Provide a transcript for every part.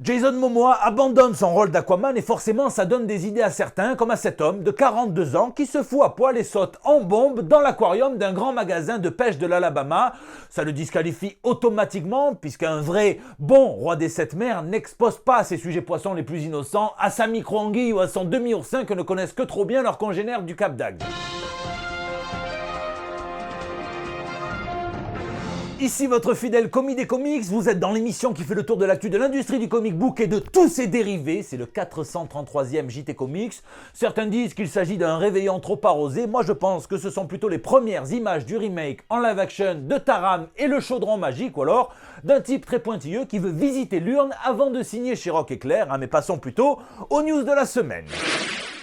Jason Momoa abandonne son rôle d'Aquaman et forcément ça donne des idées à certains, comme à cet homme de 42 ans qui se fout à poil et saute en bombe dans l'aquarium d'un grand magasin de pêche de l'Alabama. Ça le disqualifie automatiquement puisqu'un vrai bon roi des sept mers n'expose pas ses sujets poissons les plus innocents à sa micro-anguille ou à son demi-oursin que ne connaissent que trop bien leurs congénères du Cap d'Agde. Ici votre fidèle commis des comics, vous êtes dans l'émission qui fait le tour de l'actu de l'industrie du comic book et de tous ses dérivés, c'est le 433e JT Comics. Certains disent qu'il s'agit d'un réveillon trop arrosé, moi je pense que ce sont plutôt les premières images du remake en live action de Taram et le chaudron magique, ou alors d'un type très pointilleux qui veut visiter l'urne avant de signer chez Rock Éclair, mais passons plutôt aux news de la semaine.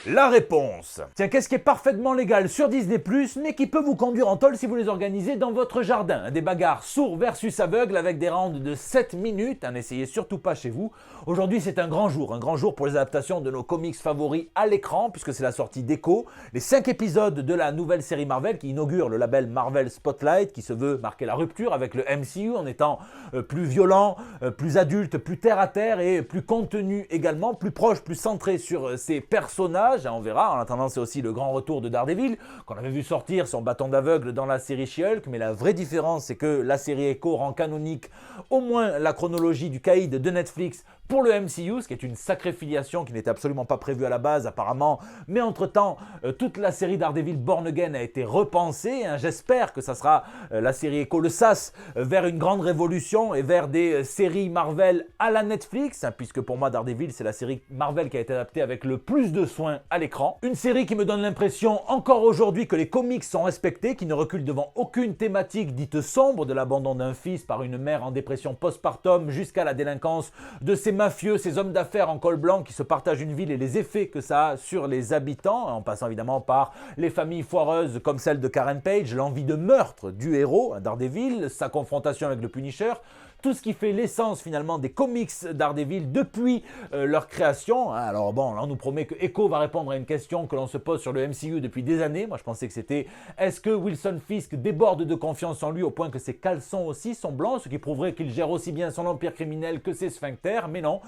La réponse. Tiens, qu'est-ce qui est parfaitement légal sur Disney+, mais qui peut vous conduire en tôle si vous les organisez dans votre jardin? Des bagarres sourds versus aveugles avec des rounds de 7 minutes, n'essayez surtout pas chez vous. Aujourd'hui, c'est un grand jour pour les adaptations de nos comics favoris à l'écran, puisque c'est la sortie d'Echo, les 5 épisodes de la nouvelle série Marvel qui inaugure le label Marvel Spotlight, qui se veut marquer la rupture avec le MCU en étant plus violent, plus adulte, plus terre-à-terre et plus contenu également, plus proche, plus centré sur ses personnages. On verra. En attendant, c'est aussi le grand retour de Daredevil, qu'on avait vu sortir son bâton d'aveugle dans la série She-Hulk, mais la vraie différence, c'est que la série Echo rend canonique au moins la chronologie du caïd de Netflix pour le MCU, ce qui est une sacrée filiation qui n'était absolument pas prévue à la base apparemment, mais entre-temps, toute la série Daredevil Born Again a été repensée. J'espère que ça sera la série Echo, le sas vers une grande révolution et vers des séries Marvel à la Netflix, puisque pour moi Daredevil c'est la série Marvel qui a été adaptée avec le plus de soin à l'écran. Une série qui me donne l'impression encore aujourd'hui que les comics sont respectés, qui ne reculent devant aucune thématique dite sombre, de l'abandon d'un fils par une mère en dépression postpartum jusqu'à la délinquance de ces mafieux, ces hommes d'affaires en col blanc qui se partagent une ville et les effets que ça a sur les habitants, en passant évidemment par les familles foireuses comme celle de Karen Page, l'envie de meurtre du héros, Daredevil, sa confrontation avec le Punisher, tout ce qui fait l'essence finalement des comics Daredevil depuis leur création. Alors bon, là on nous promet que Echo va répondre à une question que l'on se pose sur le MCU depuis des années. Moi je pensais que c'était est-ce que Wilson Fisk déborde de confiance en lui au point que ses caleçons aussi sont blancs, ce qui prouverait qu'il gère aussi bien son empire criminel que ses sphincters, mais non,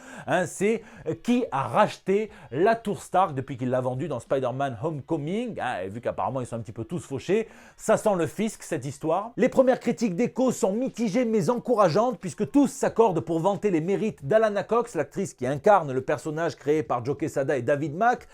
c'est qui a racheté la tour Stark depuis qu'il l'a vendue dans Spider-Man Homecoming, et vu qu'apparemment ils sont un petit peu tous fauchés, ça sent le Fisk cette histoire. Les premières critiques d'Echo sont mitigées mais encourageantes, puisque tous s'accordent pour vanter les mérites d'Alana Cox, l'actrice qui incarne le personnage créé par Joe Quesada et David Mack,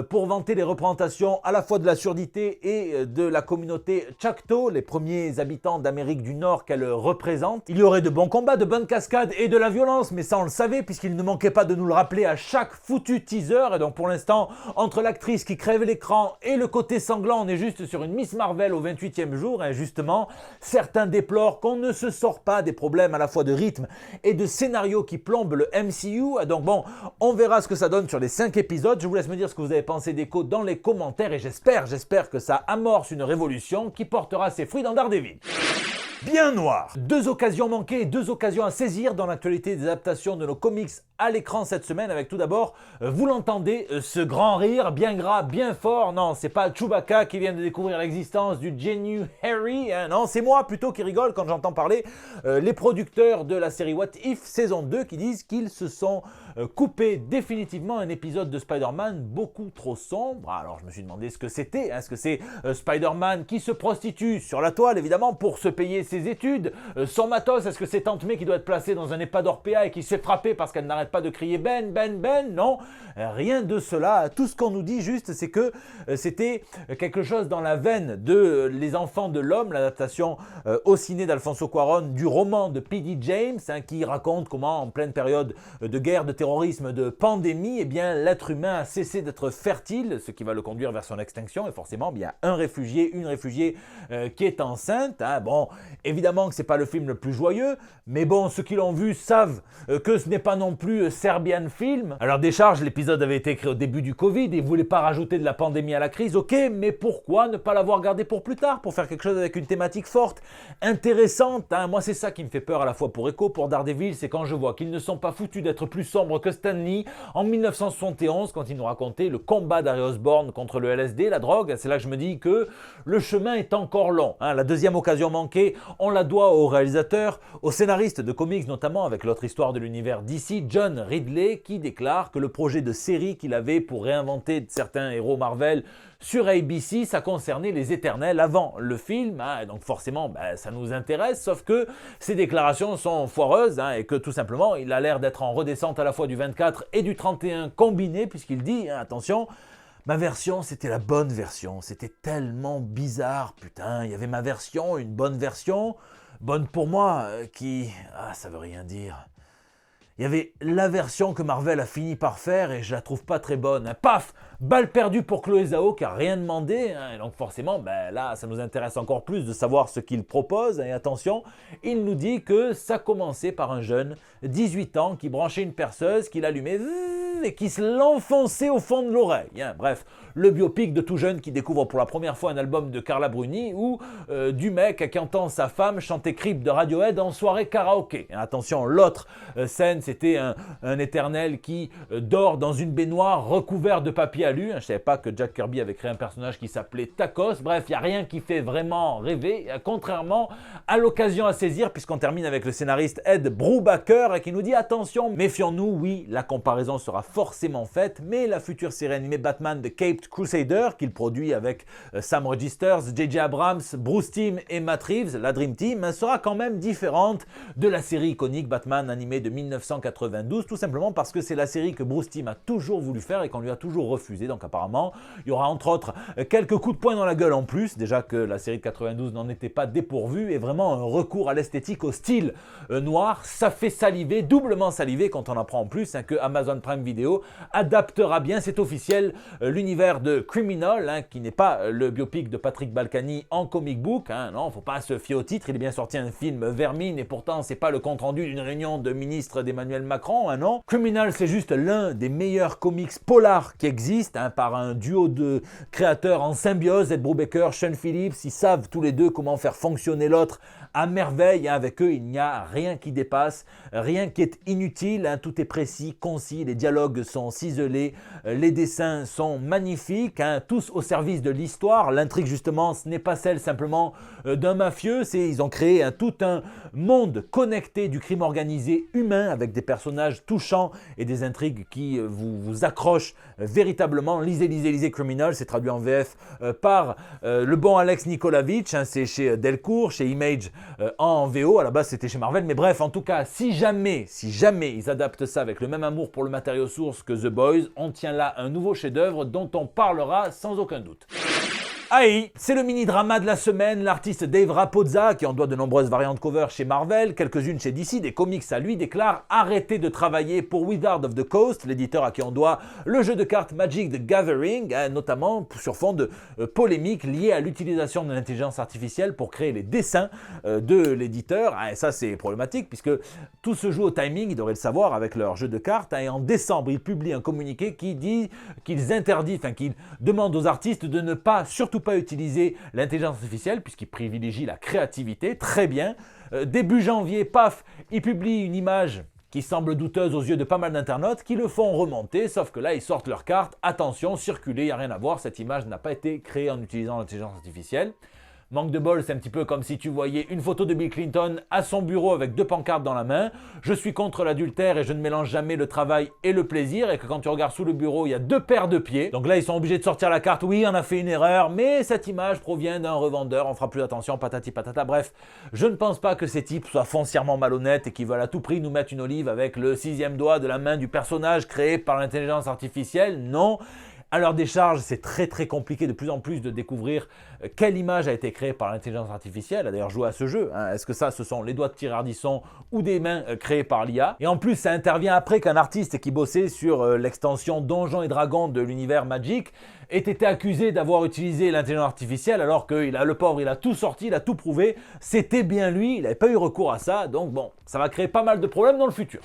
pour vanter les représentations à la fois de la surdité et de la communauté Choctaw, les premiers habitants d'Amérique du Nord qu'elle représente. Il y aurait de bons combats, de bonnes cascades et de la violence, mais ça on le savait puisqu'il ne manquait pas de nous le rappeler à chaque foutu teaser. Et donc pour l'instant, entre l'actrice qui crève l'écran et le côté sanglant, on est juste sur une Miss Marvel au 28e jour. Et justement, certains déplorent qu'on ne se sort pas des problèmes à la fois de rythme et de scénario qui plombent le MCU. Donc bon, on verra ce que ça donne sur les 5 épisodes. Je vous laisse me dire ce que vous avez pensé d'Echo dans les commentaires et j'espère que ça amorce une révolution qui portera ses fruits dans Daredevil. Bien noir. 2 occasions manquées et 2 occasions à saisir dans l'actualité des adaptations de nos comics à l'écran cette semaine, avec tout d'abord, vous l'entendez, ce grand rire bien gras, bien fort. Non, c'est pas Chewbacca qui vient de découvrir l'existence du Genu Harry, non, c'est moi plutôt qui rigole quand j'entends parler les producteurs de la série What If saison 2 qui disent qu'ils se sont coupés définitivement un épisode de Spider-Man beaucoup trop sombre. Alors je me suis demandé ce que c'était, est-ce que c'est Spider-Man qui se prostitue sur la toile évidemment pour se payer ses études, son matos, est-ce que c'est Tante May qui doit être placée dans un EHPAD Orpea et qui se fait frapper parce qu'elle n'arrête pas de crier Ben, Ben, Ben? Non, rien de cela. Tout ce qu'on nous dit juste, c'est que c'était quelque chose dans la veine de Les Enfants de l'Homme, l'adaptation au ciné d'Alfonso Cuarón du roman de P.D. James, qui raconte comment en pleine période de guerre, de terrorisme, de pandémie, eh bien l'être humain a cessé d'être fertile, ce qui va le conduire vers son extinction, et forcément il y a un réfugié, une réfugiée qui est enceinte. Bon, évidemment que c'est pas le film le plus joyeux, mais bon, ceux qui l'ont vu savent que ce n'est pas non plus Serbian Film. Alors décharge, l'épisode avait été écrit au début du Covid et voulait pas rajouter de la pandémie à la crise, ok, mais pourquoi ne pas l'avoir gardé pour plus tard, pour faire quelque chose avec une thématique forte, intéressante. Moi c'est ça qui me fait peur à la fois pour Echo, pour Daredevil, c'est quand je vois qu'ils ne sont pas foutus d'être plus sombres que Stan Lee en 1971 quand il nous racontait le combat d'Harry Osborn contre le LSD, la drogue. C'est là que je me dis que le chemin est encore long. La deuxième occasion manquée, On la doit au réalisateur, au scénariste de comics notamment avec l'autre histoire de l'univers DC, John Ridley, qui déclare que le projet de série qu'il avait pour réinventer certains héros Marvel sur ABC, ça concernait les Éternels avant le film, et donc forcément ça nous intéresse, sauf que ces déclarations sont foireuses et que tout simplement il a l'air d'être en redescente à la fois du 24 et du 31 combiné, puisqu'il dit, attention, ma version, c'était la bonne version. C'était tellement bizarre, putain. Il y avait ma version, une bonne version, bonne pour moi, qui... ça veut rien dire. Il y avait la version que Marvel a fini par faire et je la trouve pas très bonne. Paf, balle perdue pour Chloé Zhao qui a rien demandé. Et donc forcément, là, ça nous intéresse encore plus de savoir ce qu'il propose. Et attention, il nous dit que ça commençait par un jeune, 18 ans, qui branchait une perceuse, qui l'allumait et qui se l'enfonçait au fond de l'oreille. Bref, le biopic de tout jeune qui découvre pour la première fois un album de Carla Bruni ou du mec qui entend sa femme chanter Creep de Radiohead en soirée karaoké. Et attention, l'autre scène, c'était un éternel qui dort dans une baignoire recouvert de papier alu. Je ne savais pas que Jack Kirby avait créé un personnage qui s'appelait Tacos. Bref, il n'y a rien qui fait vraiment rêver, contrairement à l'occasion à saisir, puisqu'on termine avec le scénariste Ed Brubaker qui nous dit attention, méfions-nous, oui, la comparaison sera forcément faite, mais la future série animée Batman The Caped Crusader, qu'il produit avec Sam Registers, J.J. Abrams, Bruce Timm et Matt Reeves, la Dream Team, sera quand même différente de la série iconique Batman animée de 1992, tout simplement parce que c'est la série que Bruce Timm a toujours voulu faire et qu'on lui a toujours refusé. Donc apparemment, il y aura entre autres quelques coups de poing dans la gueule en plus, déjà que la série de 92 n'en était pas dépourvue, et vraiment un recours à l'esthétique, au style noir. Ça fait saliver, doublement saliver quand on apprend en plus que Amazon Prime Video adaptera bien, c'est officiel, l'univers de Criminal, qui n'est pas le biopic de Patrick Balkany en comic book. Non, faut pas se fier au titre, il est bien sorti un film Vermine et pourtant c'est pas le compte rendu d'une réunion de ministres d'Emmanuel Macron, non. Criminal, c'est juste l'un des meilleurs comics polars qui existent, par un duo de créateurs en symbiose, Ed Brubaker, Sean Phillips. Ils savent tous les deux comment faire fonctionner l'autre à merveille. Avec eux, il n'y a rien qui dépasse, rien qui est inutile, tout est précis, concis, les dialogues sont ciselés, les dessins sont magnifiques, tous au service de l'histoire. L'intrigue justement, ce n'est pas celle simplement d'un mafieux, ils ont créé tout un monde connecté du crime organisé humain avec des personnages touchants et des intrigues qui vous accrochent véritablement. Lisez Criminal, c'est traduit en VF par le bon Alex Nikolavitch, c'est chez Delcourt, chez Image en VO, à la base c'était chez Marvel, mais bref, en tout cas, si jamais ils adaptent ça avec le même amour pour le matériau source que The Boys, on tient là un nouveau chef-d'œuvre dont on parlera sans aucun doute. Aïe, c'est le mini-drama de la semaine, l'artiste Dave Raposa, qui en doit de nombreuses variantes cover chez Marvel, quelques-unes chez DC, des comics à lui, déclare arrêter de travailler pour Wizard of the Coast, l'éditeur à qui on doit le jeu de cartes Magic the Gathering, notamment sur fond de polémiques liées à l'utilisation de l'intelligence artificielle pour créer les dessins de l'éditeur. Et ça c'est problématique puisque tout se joue au timing, ils devraient le savoir avec leur jeu de cartes, et en décembre ils publient un communiqué qui dit qu'ils interdisent, qu'ils demandent aux artistes de ne pas, surtout pas utiliser l'intelligence artificielle puisqu'il privilégie la créativité. Très bien. Début janvier, paf, il publie une image qui semble douteuse aux yeux de pas mal d'internautes qui le font remonter, sauf que là ils sortent leur carte. Attention, circulez, il n'y a rien à voir, cette image n'a pas été créée en utilisant l'intelligence artificielle. Manque de bol, c'est un petit peu comme si tu voyais une photo de Bill Clinton à son bureau avec 2 pancartes dans la main. Je suis contre l'adultère et je ne mélange jamais le travail et le plaisir. Et que quand tu regardes sous le bureau, il y a 2 paires de pieds. Donc là, ils sont obligés de sortir la carte. Oui, on a fait une erreur, mais cette image provient d'un revendeur. On fera plus attention, patati patata. Bref, je ne pense pas que ces types soient foncièrement malhonnêtes et qu'ils veulent à tout prix nous mettre une olive avec le 6e doigt de la main du personnage créé par l'intelligence artificielle. Non. À leur décharge, c'est très compliqué de plus en plus de découvrir quelle image a été créée par l'intelligence artificielle, a d'ailleurs joué à ce jeu. Est-ce que ça, ce sont les doigts de Thierry Ardisson ou des mains créées par l'IA? Et en plus, ça intervient après qu'un artiste qui bossait sur l'extension Donjons et Dragons de l'univers Magic ait été accusé d'avoir utilisé l'intelligence artificielle alors que le pauvre, il a tout sorti, il a tout prouvé. C'était bien lui, il n'avait pas eu recours à ça. Donc bon, ça va créer pas mal de problèmes dans le futur.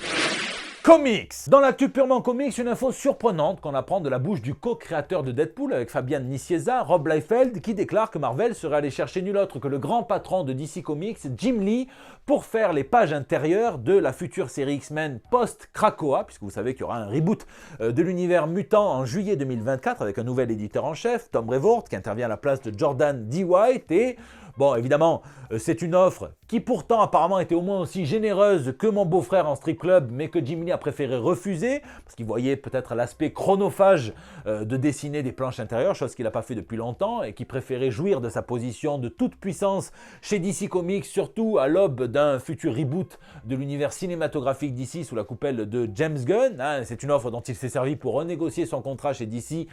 Comics. Dans l'actu purement comics, une info surprenante qu'on apprend de la bouche du co-créateur de Deadpool avec Fabian Nicieza, Rob Liefeld, qui déclare que Marvel serait allé chercher nul autre que le grand patron de DC Comics, Jim Lee, pour faire les pages intérieures de la future série X-Men post-Krakoa, puisque vous savez qu'il y aura un reboot de l'univers mutant en juillet 2024 avec un nouvel éditeur en chef, Tom Brevoort, qui intervient à la place de Jordan D. White. Et Bon, évidemment, c'est une offre qui pourtant apparemment était au moins aussi généreuse que Mon beau-frère en strip club, mais que Jim Lee a préféré refuser, parce qu'il voyait peut-être l'aspect chronophage de dessiner des planches intérieures, chose qu'il n'a pas fait depuis longtemps, et qui préférait jouir de sa position de toute puissance chez DC Comics, surtout à l'aube d'un futur reboot de l'univers cinématographique DC sous la coupelle de James Gunn. C'est une offre dont il s'est servi pour renégocier son contrat chez DC.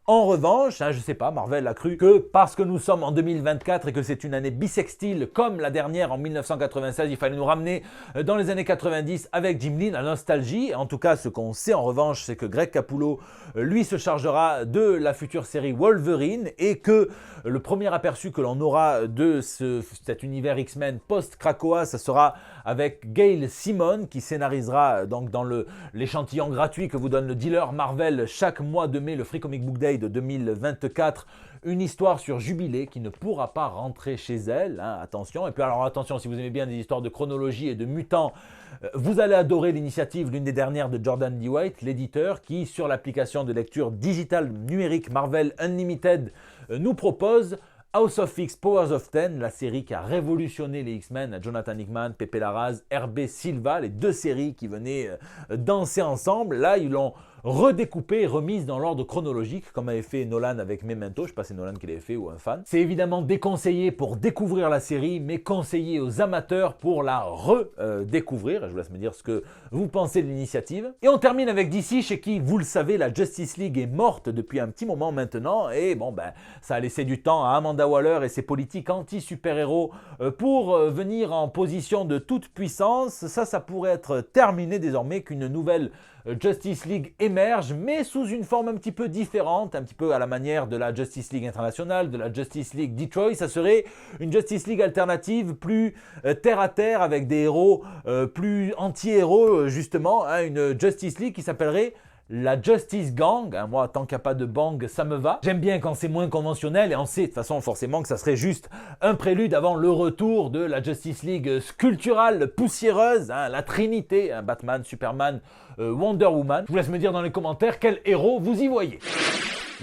En revanche, je sais pas, Marvel a cru que parce que nous sommes en 2024 et que c'est une année bissextile comme la dernière en 1996, il fallait nous ramener dans les années 90 avec Jim Lee, la nostalgie. En tout cas, ce qu'on sait en revanche, c'est que Greg Capullo, lui, se chargera de la future série Wolverine et que le premier aperçu que l'on aura de cet univers X-Men post-Krakoa, ça sera avec Gail Simone qui scénarisera donc dans l'échantillon gratuit que vous donne le dealer Marvel chaque mois de mai, le Free Comic Book Day de 2024, une histoire sur Jubilé qui ne pourra pas rentrer chez elle, attention. Et puis alors attention, si vous aimez bien des histoires de chronologie et de mutants, vous allez adorer l'initiative, l'une des dernières de Jordan D. White, l'éditeur, qui sur l'application de lecture digitale numérique Marvel Unlimited nous propose House of X, Powers of Ten, la série qui a révolutionné les X-Men, Jonathan Hickman, Pepe Larraz, RB Silva, les deux séries qui venaient danser ensemble. Là, ils l'ont redécoupée et remise dans l'ordre chronologique, comme avait fait Nolan avec Memento. Je ne sais pas si c'est Nolan qui l'avait fait ou un fan. C'est évidemment déconseillé pour découvrir la série, mais conseillé aux amateurs pour la redécouvrir. Je vous laisse me dire ce que vous pensez de l'initiative. Et on termine avec DC, chez qui, vous le savez, la Justice League est morte depuis un petit moment maintenant. Et bon, ça a laissé du temps à Amanda Waller et ses politiques anti-super-héros pour venir en position de toute puissance. Ça pourrait être terminé désormais, qu'une nouvelle Justice League émerge, mais sous une forme un petit peu différente, un petit peu à la manière de la Justice League internationale, de la Justice League Detroit. Ça serait une Justice League alternative, plus terre à terre, avec des héros plus anti-héros justement, une Justice League qui s'appellerait la Justice Gang. Moi, tant qu'il n'y a pas de bang, ça me va. J'aime bien quand c'est moins conventionnel et on sait de toute façon forcément que ça serait juste un prélude avant le retour de la Justice League sculpturale, poussiéreuse, la Trinité, Batman, Superman, Wonder Woman. Je vous laisse me dire dans les commentaires quel héros vous y voyez.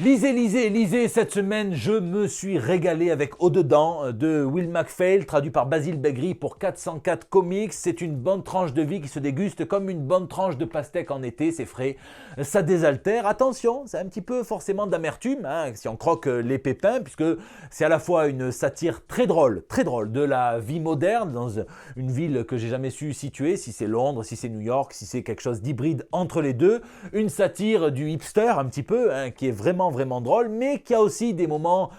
Lisez, cette semaine, je me suis régalé avec Au-dedans de Will MacPhail, traduit par Basile Begri pour 404 Comics. C'est une bonne tranche de vie qui se déguste comme une bonne tranche de pastèque en été, c'est frais, ça désaltère. Attention, c'est un petit peu forcément d'amertume, si on croque les pépins, puisque c'est à la fois une satire très drôle de la vie moderne dans une ville que j'ai jamais su situer, si c'est Londres, si c'est New York, si c'est quelque chose d'hybride entre les deux. Une satire du hipster un petit peu, qui est vraiment drôle, mais qui a aussi des moments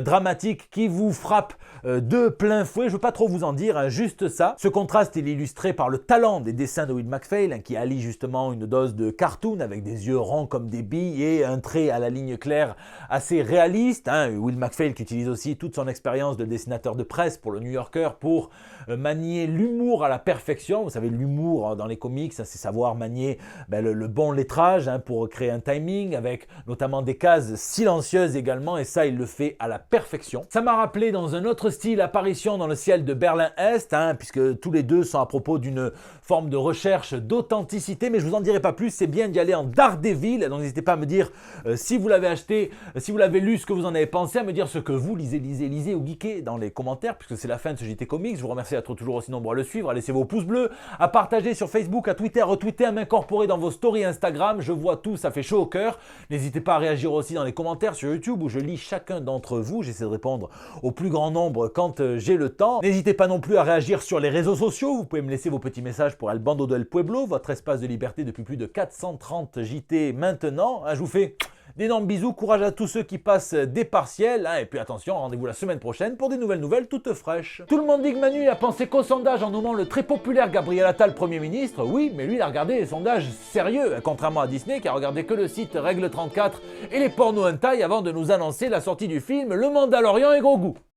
dramatique qui vous frappe de plein fouet. Je ne veux pas trop vous en dire, juste ça. Ce contraste est illustré par le talent des dessins de Will MacPhail, qui allie justement une dose de cartoon avec des yeux ronds comme des billes et un trait à la ligne claire assez réaliste. Will MacPhail qui utilise aussi toute son expérience de dessinateur de presse pour le New Yorker pour manier l'humour à la perfection. Vous savez, l'humour dans les comics, c'est savoir manier le bon lettrage pour créer un timing avec notamment des cases silencieuses également, et ça il le fait à la perfection. Ça m'a rappelé dans un autre style Apparition dans le ciel de Berlin-Est, puisque tous les deux sont à propos d'une forme de recherche d'authenticité, mais je vous en dirai pas plus. C'est bien d'y aller en Daredevil, donc n'hésitez pas à me dire si vous l'avez acheté, si vous l'avez lu, ce que vous en avez pensé, à me dire ce que vous lisez ou geekez dans les commentaires, puisque c'est la fin de ce JT Comics. Je vous remercie d'être toujours aussi nombreux à le suivre, à laisser vos pouces bleus, à partager sur Facebook, à Twitter, à retweeter, à m'incorporer dans vos stories Instagram. Je vois tout, ça fait chaud au cœur. N'hésitez pas à réagir aussi dans les commentaires sur YouTube, où je lis chacun d'entre vous. J'essaie de répondre au plus grand nombre quand j'ai le temps. N'hésitez pas non plus à réagir sur les réseaux sociaux. Vous pouvez me laisser vos petits messages pour El Bando del Pueblo, votre espace de liberté depuis plus de 430 JT maintenant. Je vous fais d'énormes bisous, courage à tous ceux qui passent des partiels, et puis attention, rendez-vous la semaine prochaine pour des nouvelles toutes fraîches. Tout le monde dit que Manu a pensé qu'au sondage en nommant le très populaire Gabriel Attal Premier ministre. Oui, mais lui il a regardé les sondages sérieux, contrairement à Disney qui a regardé que le site Règle 34 et les pornos hentai avant de nous annoncer la sortie du film Le Mandalorian et gros goût.